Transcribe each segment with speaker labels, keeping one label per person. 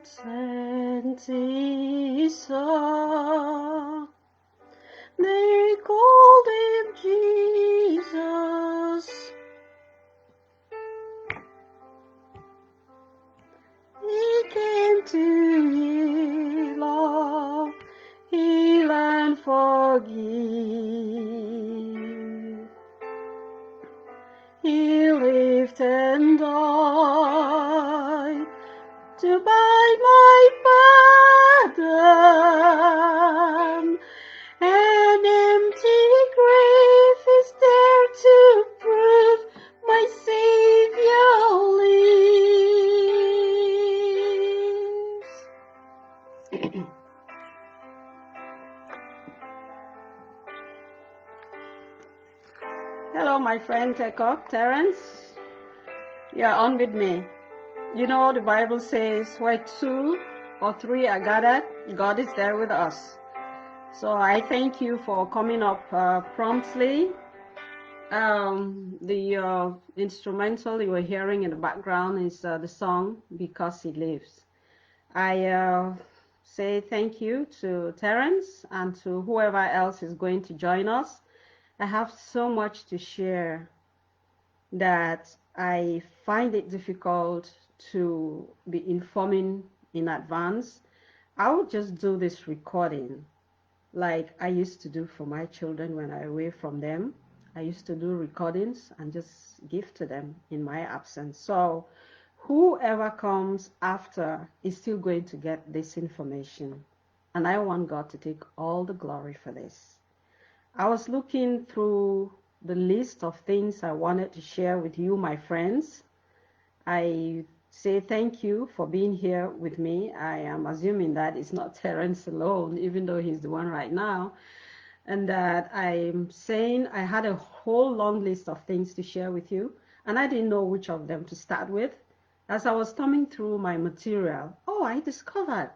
Speaker 1: Sent Esau, they called him Jesus. He came to heal and forgive. He lived and died to buy my pardon. An empty grave is there to prove my Savior lives. Hello, my friend Terence. You're on with me. You know, the Bible says where 2 or 3 are gathered, God is there with us. So I thank you for coming up promptly. The instrumental you were hearing in the background is the song Because He Lives. I say thank you to Terence and to whoever else is going to join us. I have so much to share that I find it difficult to be informing in advance. I would just do this recording like I used to do for my children when I'm away from them. I used to do recordings and just give to them in my absence. So whoever comes after is still going to get this information. And I want God to take all the glory for this. I was looking through the list of things I wanted to share with you, my friends. I say thank you for being here with me. I am assuming that it's not Terence alone, even though he's the one right now. And that I'm saying I had a whole long list of things to share with you, and I didn't know which of them to start with. As I was thumbing through my material, I discovered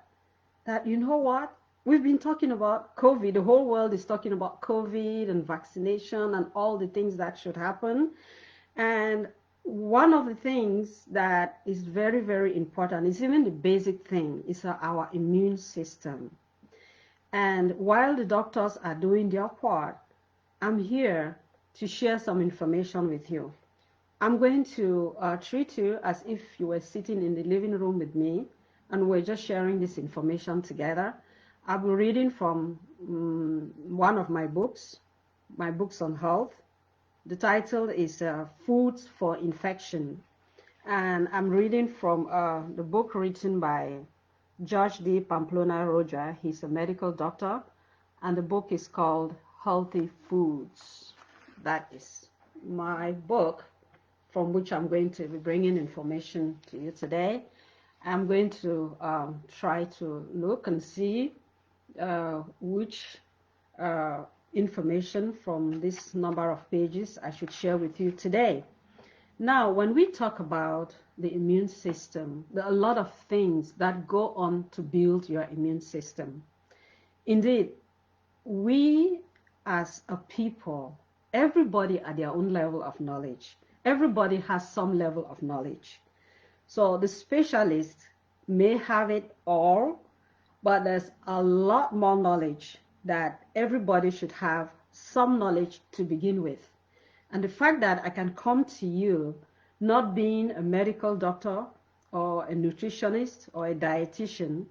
Speaker 1: that, you know what? We've been talking about COVID. The whole world is talking about COVID and vaccination and all the things that should happen. And one of the things that is very, very important is even the basic thing is our immune system. And while the doctors are doing their part, I'm here to share some information with you. I'm going to treat you as if you were sitting in the living room with me and we're just sharing this information together. I'll be reading from one of my books on health. The title is Foods for Infection. And I'm reading from the book written by George D. Pamplona Roger. He's a medical doctor. And the book is called Healthy Foods. That is my book from which I'm going to be bringing information to you today. I'm going to try to look and see which information from this number of pages I should share with you today. Now, when we talk about the immune system, there are a lot of things that go on to build your immune system. Indeed, we as a people, everybody at their own level of knowledge, everybody has some level of knowledge. So the specialist may have it all, but there's a lot more knowledge that everybody should have some knowledge to begin with. And the fact that I can come to you not being a medical doctor or a nutritionist or a dietitian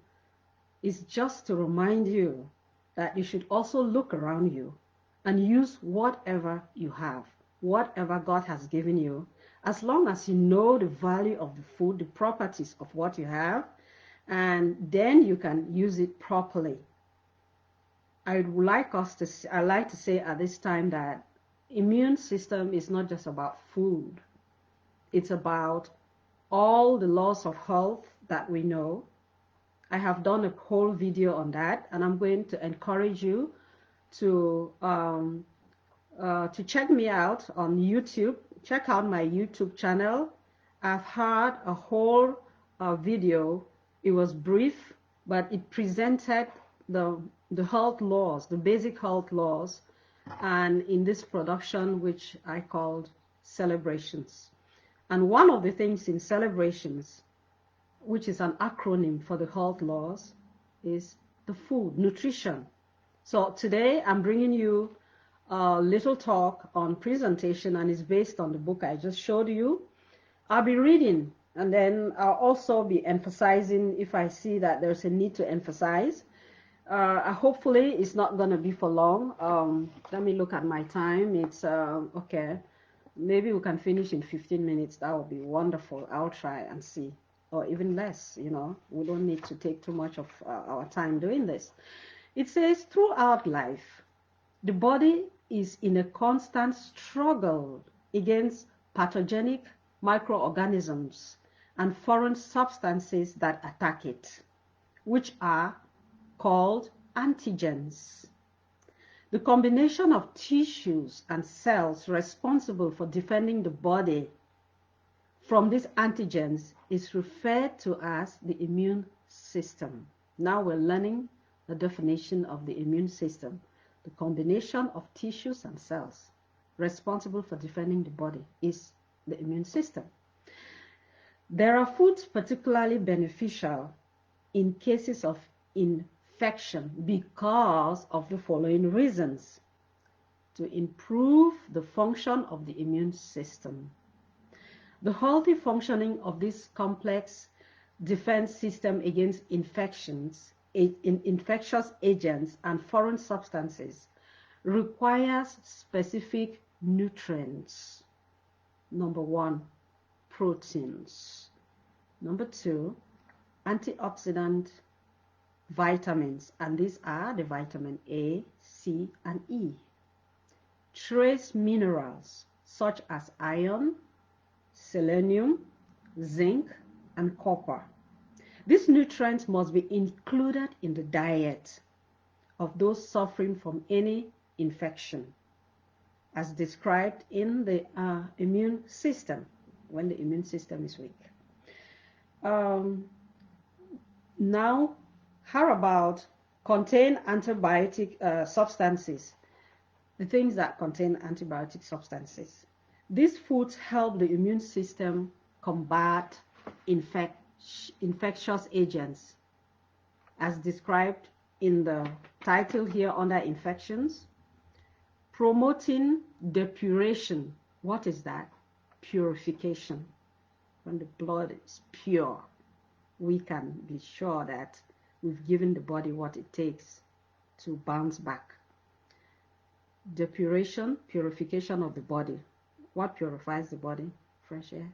Speaker 1: is just to remind you that you should also look around you and use whatever you have, whatever God has given you, as long as you know the value of the food, the properties of what you have, and then you can use it properly. I'd like to say at this time that immune system is not just about food. It's about all the laws of health that we know. I have done a whole video on that, and I'm going to encourage you to to check me out on YouTube. Check out my YouTube channel. I've had a whole video. It was brief, but it presented the health laws, the basic health laws, and in this production, which I called Celebrations. And one of the things in Celebrations, which is an acronym for the health laws, is the food, nutrition. So today I'm bringing you a little talk on presentation, and it's based on the book I just showed you. I'll be reading, and then I'll also be emphasizing if I see that there's a need to emphasize. Hopefully it's not going to be for long. Let me look at my time. It's okay. Maybe we can finish in 15 minutes. That would be wonderful. I'll try and see, or even less. You know, we don't need to take too much of our time doing this. It says, throughout life, the body is in a constant struggle against pathogenic microorganisms and foreign substances that attack it, which are called antigens. The combination of tissues and cells responsible for defending the body from these antigens is referred to as the immune system. Now we're learning the definition of the immune system. The combination of tissues and cells responsible for defending the body is the immune system. There are foods particularly beneficial in cases of infection because of the following reasons: to improve the function of the immune system. The healthy functioning of this complex defense system against infections, infectious agents, and foreign substances requires specific nutrients. Number one, proteins. Number two, antioxidant vitamins, and these are the vitamin A, C, and E. Trace minerals such as iron, selenium, zinc, and copper. These nutrients must be included in the diet of those suffering from any infection, as described in the immune system, when the immune system is weak. Now, how about contain antibiotic substances? The things that contain antibiotic substances. These foods help the immune system combat infectious agents, as described in the title here under infections. Promoting depuration. What is that? Purification. When the blood is pure, we can be sure that we've given the body what it takes to bounce back. Depuration, purification of the body. What purifies the body? Fresh air,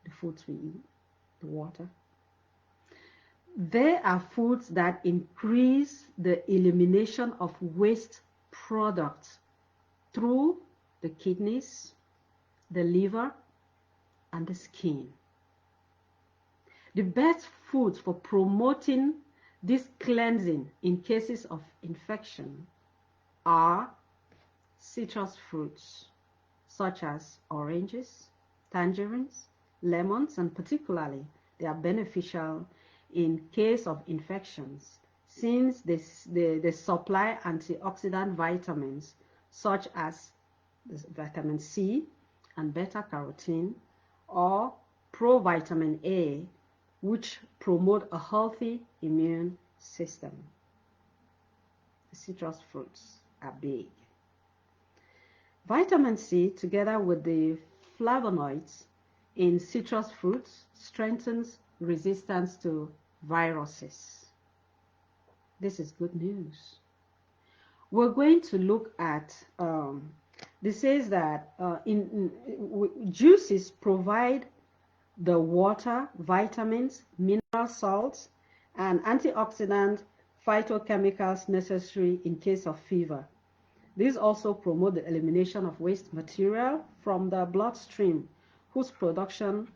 Speaker 1: the foods we eat, the water. There are foods that increase the elimination of waste products through the kidneys, the liver, and the skin. The best foods for promoting this cleansing in cases of infection are citrus fruits such as oranges, tangerines, lemons, and particularly they are beneficial in case of infections, since they supply antioxidant vitamins such as vitamin C and beta-carotene, or provitamin A, which promote a healthy immune system. The citrus fruits are big. Vitamin C, together with the flavonoids in citrus fruits, strengthens resistance to viruses. This is good news. We're going to look at, this says that juices provide the water, vitamins, mineral salts, and antioxidant phytochemicals necessary in case of fever. These also promote the elimination of waste material from the bloodstream, whose production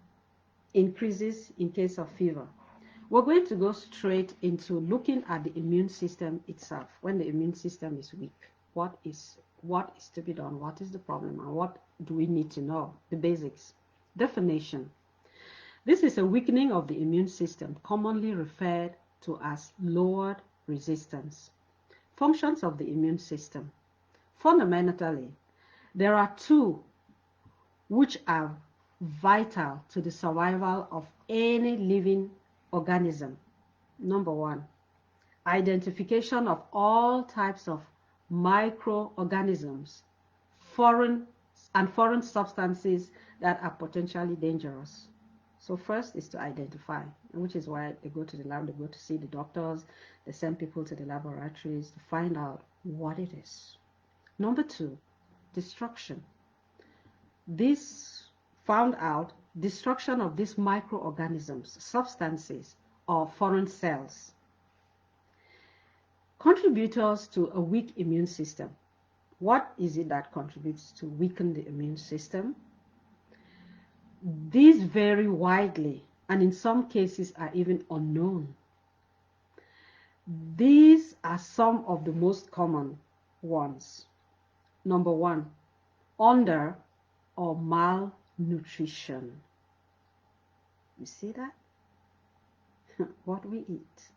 Speaker 1: increases in case of fever. We're going to go straight into looking at the immune system itself. When the immune system is weak, what is What is to be done? What is the problem? And what do we need to know? The basics. Definition. This is a weakening of the immune system, commonly referred to as lowered resistance. Functions of the immune system. Fundamentally, there are two which are vital to the survival of any living organism. Number one, identification of all types of microorganisms, foreign substances that are potentially dangerous. So first is to identify, which is why they go to the lab, they go to see the doctors, they send people to the laboratories to find out what it is. Number two, destruction. This found out destruction of these microorganisms, substances, or foreign cells. Contributors to a weak immune system. What is it that contributes to weaken the immune system? These vary widely and in some cases are even unknown. These are some of the most common ones. Number one, under or malnutrition. You see that? What we eat.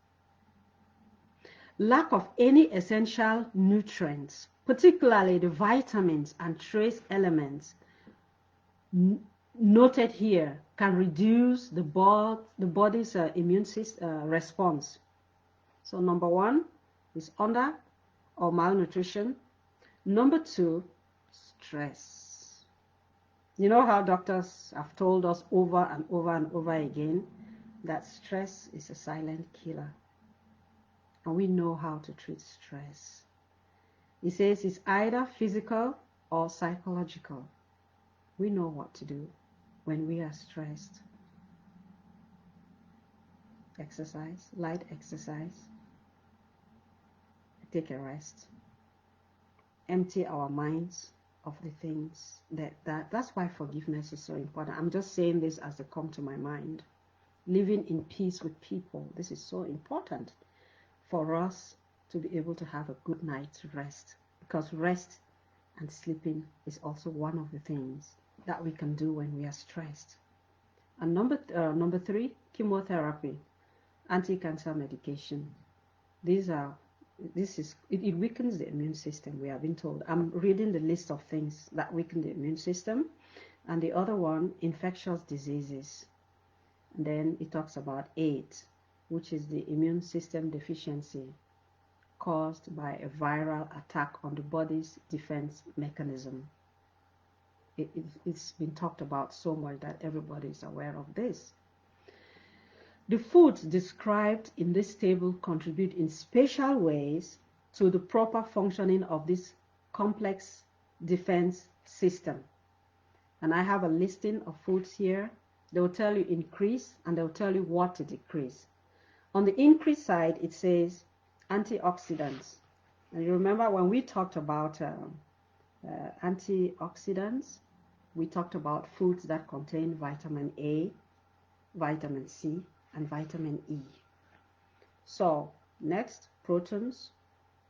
Speaker 1: Lack of any essential nutrients, particularly the vitamins and trace elements noted here, can reduce the body's immune system response. So number one is under or malnutrition. Number two, stress. You know how doctors have told us over and over and over again that stress is a silent killer. And we know how to treat stress. He says it's either physical or psychological. We know what to do when we are stressed. Exercise, light exercise. Take a rest. Empty our minds of the things that's why forgiveness is so important. I'm just saying this as they come to my mind. Living in peace with people. This is so important for us to be able to have a good night's rest, because rest and sleeping is also one of the things that we can do when we are stressed. And number three, chemotherapy, anti-cancer medication. It weakens the immune system, we have been told. I'm reading the list of things that weaken the immune system. And the other one, infectious diseases. And then it talks about AIDS, which is the immune system deficiency caused by a viral attack on the body's defense mechanism. It's been talked about so much that everybody is aware of this. The foods described in this table contribute in special ways to the proper functioning of this complex defense system. And I have a listing of foods here. They will tell you increase and they will tell you what to decrease. On the increase side, it says antioxidants. And you remember when we talked about antioxidants, we talked about foods that contain vitamin A, vitamin C, and vitamin E. So next, proteins,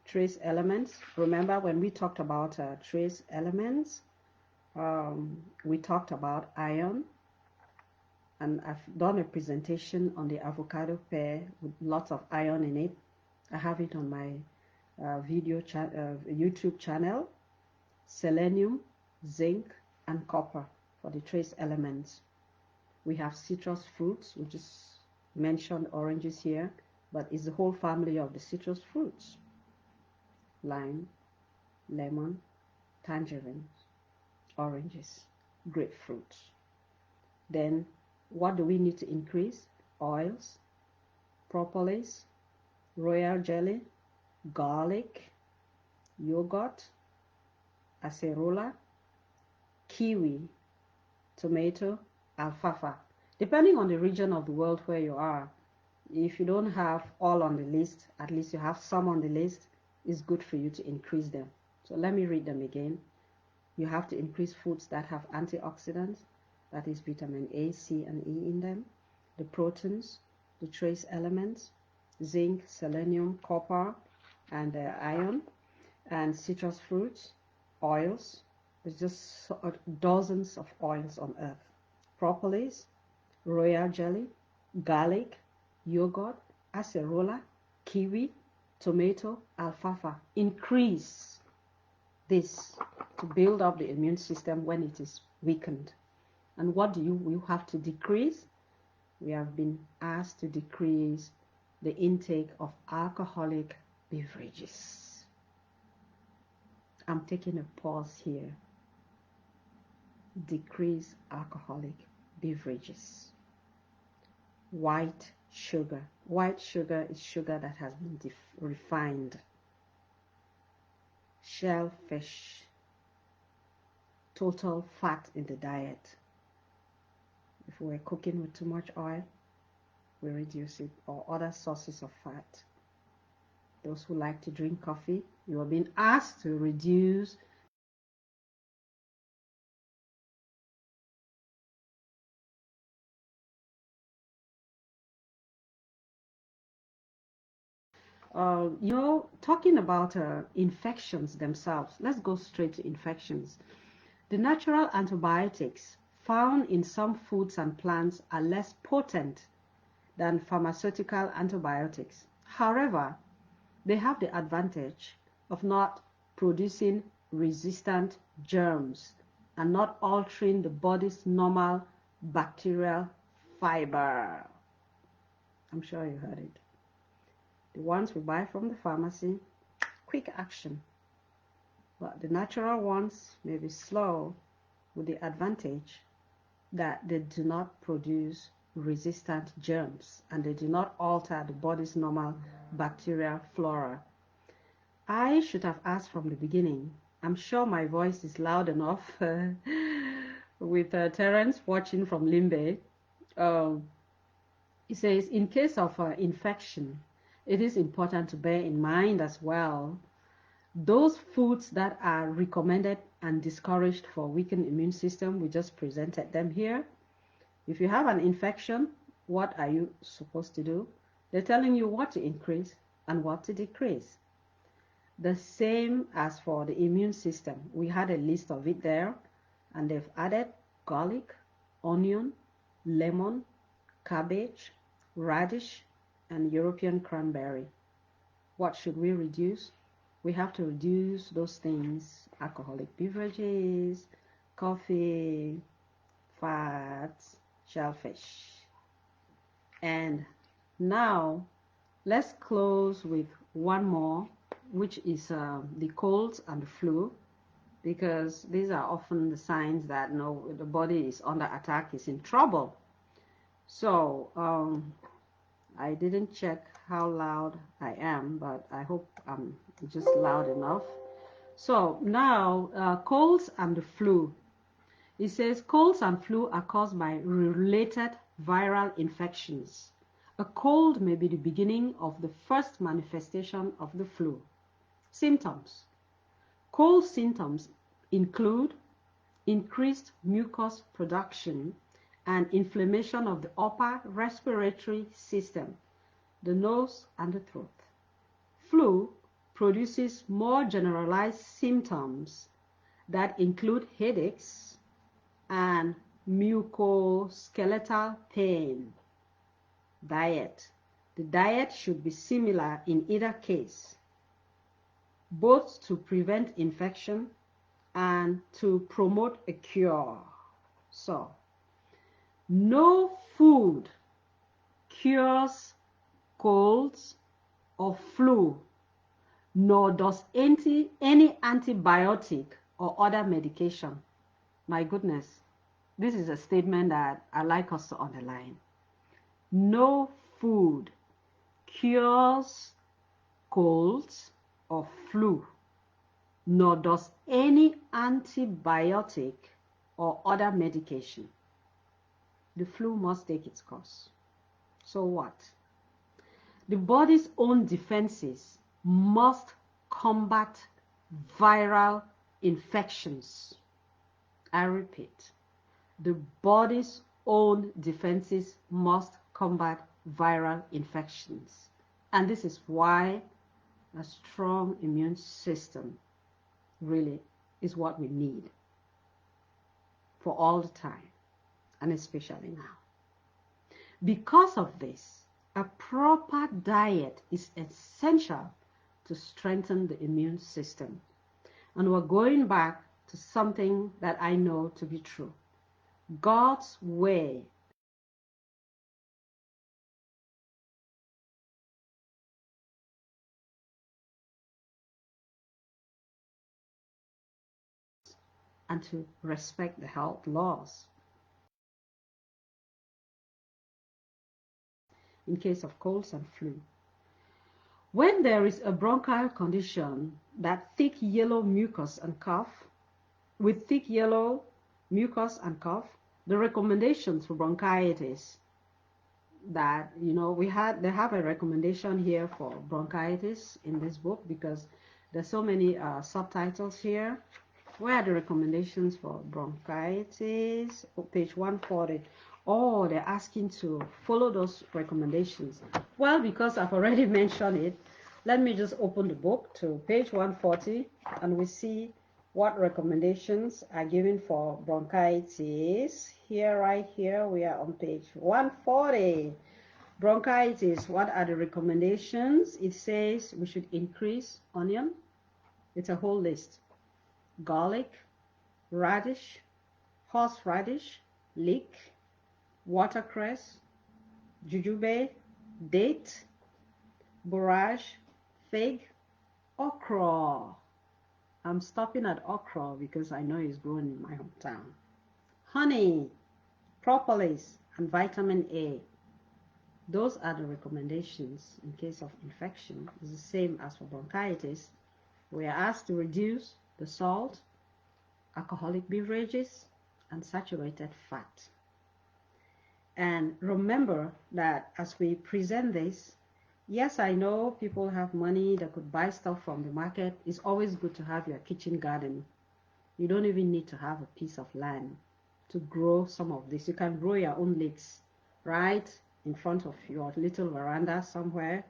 Speaker 1: trace elements. Remember when we talked about trace elements, we talked about iron, and I've done a presentation on the avocado pear with lots of iron in it. I have it on my YouTube channel. Selenium, zinc, and copper for the trace elements. We have citrus fruits, which is mentioned oranges here, but it's the whole family of the citrus fruits. Lime, lemon, tangerines, oranges, grapefruit. Then what do we need to increase? Oils, propolis, royal jelly, garlic, yogurt, acerola, kiwi, tomato, alfalfa. Depending on the region of the world where you are, if you don't have all on the list, at least you have some on the list, it's good for you to increase them. So let me read them again. You have to increase foods that have antioxidants, that is vitamin A, C, and E in them, the proteins, the trace elements, zinc, selenium, copper, and iron, and citrus fruits. oils. There's just dozens of oils on earth. Propolis, royal jelly, garlic, yogurt, acerola, kiwi, tomato, alfalfa. Increase this to build up the immune system when it is weakened. And what do you have to decrease? We have been asked to decrease the intake of alcoholic beverages. I'm taking a pause here. Decrease alcoholic beverages. White sugar. White sugar is sugar that has been refined. Shellfish. Total fat in the diet. If we're cooking with too much oil, we reduce it, or other sources of fat. Those who like to drink coffee, you are being asked to reduce talking about infections themselves. Let's go straight to infections. The natural antibiotics found in some foods and plants are less potent than pharmaceutical antibiotics. However, they have the advantage of not producing resistant germs and not altering the body's normal bacterial fiber. I'm sure you heard it. The ones we buy from the pharmacy, quick action. But the natural ones may be slow, with the advantage that they do not produce resistant germs and they do not alter the body's normal bacterial flora. I should have asked from the beginning. I'm sure my voice is loud enough with Terence watching from Limbe. He says, in case of infection, it is important to bear in mind as well those foods that are recommended and discouraged for weakened immune system. We just presented them here. If you have an infection, what are you supposed to do? They're telling you what to increase and what to decrease. The same as for the immune system. We had a list of it there, and they've added garlic, onion, lemon, cabbage, radish, and European cranberry. What should we reduce? We have to reduce those things: alcoholic beverages, coffee, fats, shellfish. And now let's close with one more, which is the colds and the flu, because these are often the signs that the body is under attack, is in trouble. So I didn't check how loud I am, but I hope I'm just loud enough. So now colds and the flu. It says colds and flu are caused by related viral infections. A cold may be the beginning of the first manifestation of the flu. Symptoms. Cold symptoms include increased mucus production and inflammation of the upper respiratory system, the nose and the throat. Flu produces more generalized symptoms that include headaches and musculoskeletal pain. Diet. The diet should be similar in either case, both to prevent infection and to promote a cure. So, no food cures colds or flu, nor does any antibiotic or other medication. My goodness, this is a statement that I like us to underline. No food cures colds or flu, nor does any antibiotic or other medication. The flu must take its course. So what? The body's own defenses must combat viral infections. I repeat, the body's own defenses must combat viral infections. And this is why a strong immune system really is what we need for all the time, and especially now. Because of this, a proper diet is essential to strengthen the immune system. And we're going back to something that I know to be true. God's way and to respect the health laws. In case of colds and flu. When there is a bronchial condition, that thick yellow mucus and cough, with thick yellow mucus and cough, the recommendations for bronchitis that, they have a recommendation here for bronchitis in this book because there's so many subtitles here. Where are the recommendations for bronchitis? Oh, page 140. Oh, they're asking to follow those recommendations. Well, because I've already mentioned it, let me just open the book to page 140 and we see what recommendations are given for bronchitis. Right here, we are on page 140. Bronchitis, what are the recommendations? It says we should increase onion. It's a whole list. Garlic, radish, horseradish, leek, watercress, jujube, date, borage, fig, okra. I'm stopping at okra because I know it's grown in my hometown. Honey, propolis, and vitamin A. Those are the recommendations in case of infection. It's the same as for bronchitis. We are asked to reduce the salt, alcoholic beverages, and saturated fat. And remember that as we present this, yes, I know people have money that could buy stuff from the market. It's always good to have your kitchen garden. You don't even need to have a piece of land to grow some of this. You can grow your own leeks right in front of your little veranda somewhere.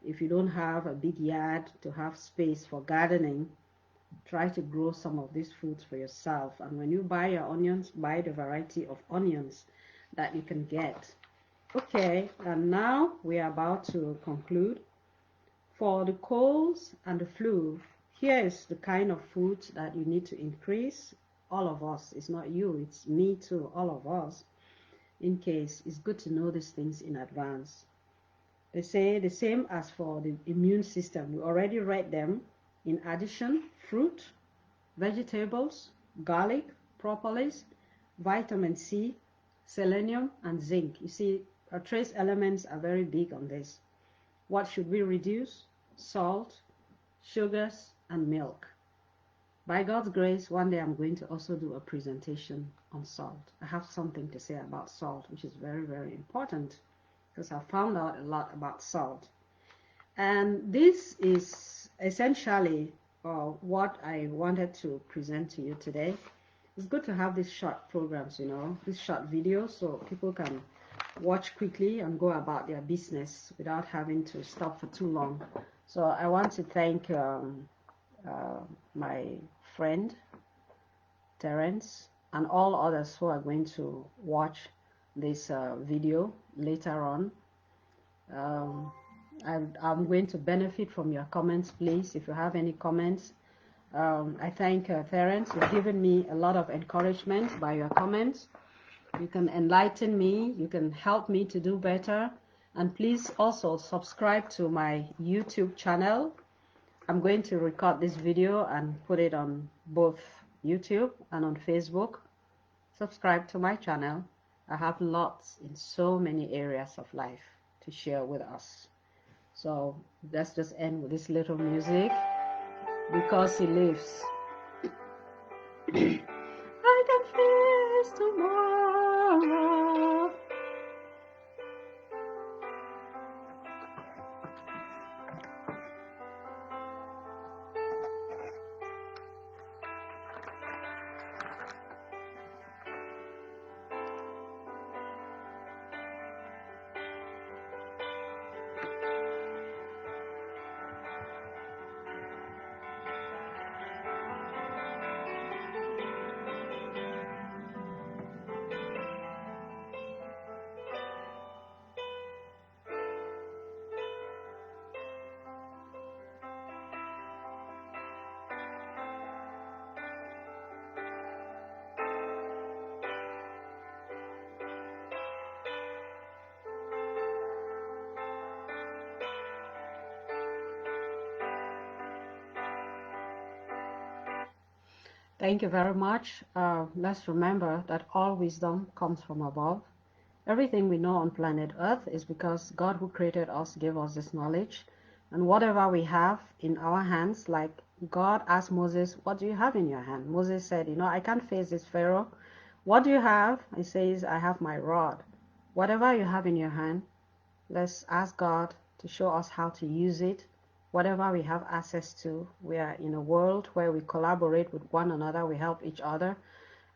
Speaker 1: If you don't have a big yard to have space for gardening, try to grow some of these foods for yourself. And when you buy your onions, buy the variety of onions that you can get. Okay, and now we are about to conclude. For the colds and the flu, here is the kind of foods that you need to increase. All of us, it's not you, it's me too, all of us. In case, it's good to know these things in advance. They say the same as for the immune system. We already read them. In addition, fruit, vegetables, garlic, propolis, vitamin C, selenium, and zinc. You see, our trace elements are very big on this. What should we reduce? Salt, sugars, and milk. By God's grace, one day I'm going to also do a presentation on salt. I have something to say about salt, which is very, very important because I found out a lot about salt. And this is essentially what I wanted to present to you today. It's good to have these short programs, these short videos, so people can watch quickly and go about their business without having to stop for too long. So I want to thank my friend Terence and all others who are going to watch this video later on. I'm going to benefit from your comments, please. If you have any comments, I thank Terence. You've given me a lot of encouragement by your comments. You can enlighten me, you can help me to do better, and please also subscribe to my YouTube channel. I'm going to record this video and put it on both YouTube and on Facebook. Subscribe to my channel. I have lots in so many areas of life to share with us. So let's just end with this little music. Because he lives, I can face tomorrow. Thank you very much. Let's remember that all wisdom comes from above. Everything we know on planet Earth is because God who created us gave us this knowledge. And whatever we have in our hands, like God asked Moses, what do you have in your hand? Moses said, I can't face this Pharaoh. What do you have? He says, I have my rod. Whatever you have in your hand, let's ask God to show us how to use it. Whatever we have access to, we are in a world where we collaborate with one another, we help each other.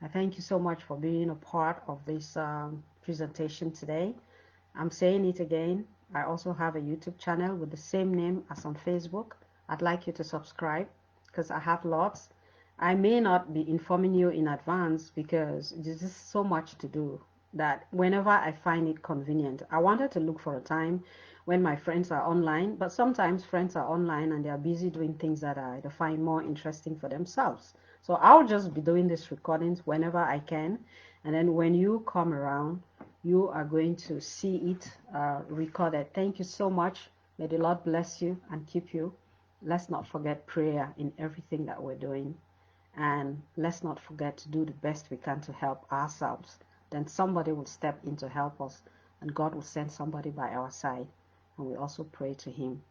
Speaker 1: I thank you so much for being a part of this presentation today. I'm saying it again. I also have a YouTube channel with the same name as on Facebook. I'd like you to subscribe because I have lots. I may not be informing you in advance because there's just so much to do that whenever I find it convenient. I wanted to look for a time when my friends are online, but sometimes friends are online and they are busy doing things that they find more interesting for themselves. So I'll just be doing these recordings whenever I can. And then when you come around, you are going to see it recorded. Thank you so much. May the Lord bless you and keep you. Let's not forget prayer in everything that we're doing. And let's not forget to do the best we can to help ourselves. Then somebody will step in to help us, and God will send somebody by our side. And we also pray to Him.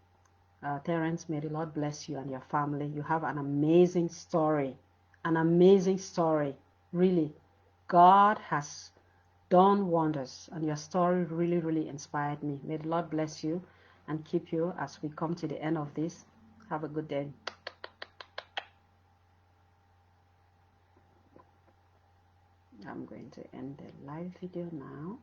Speaker 1: Terence, may the Lord bless you and your family. You have an amazing story. An amazing story. Really. God has done wonders, and your story really, really inspired me. May the Lord bless you and keep you as we come to the end of this. Have a good day. I'm going to end the live video now.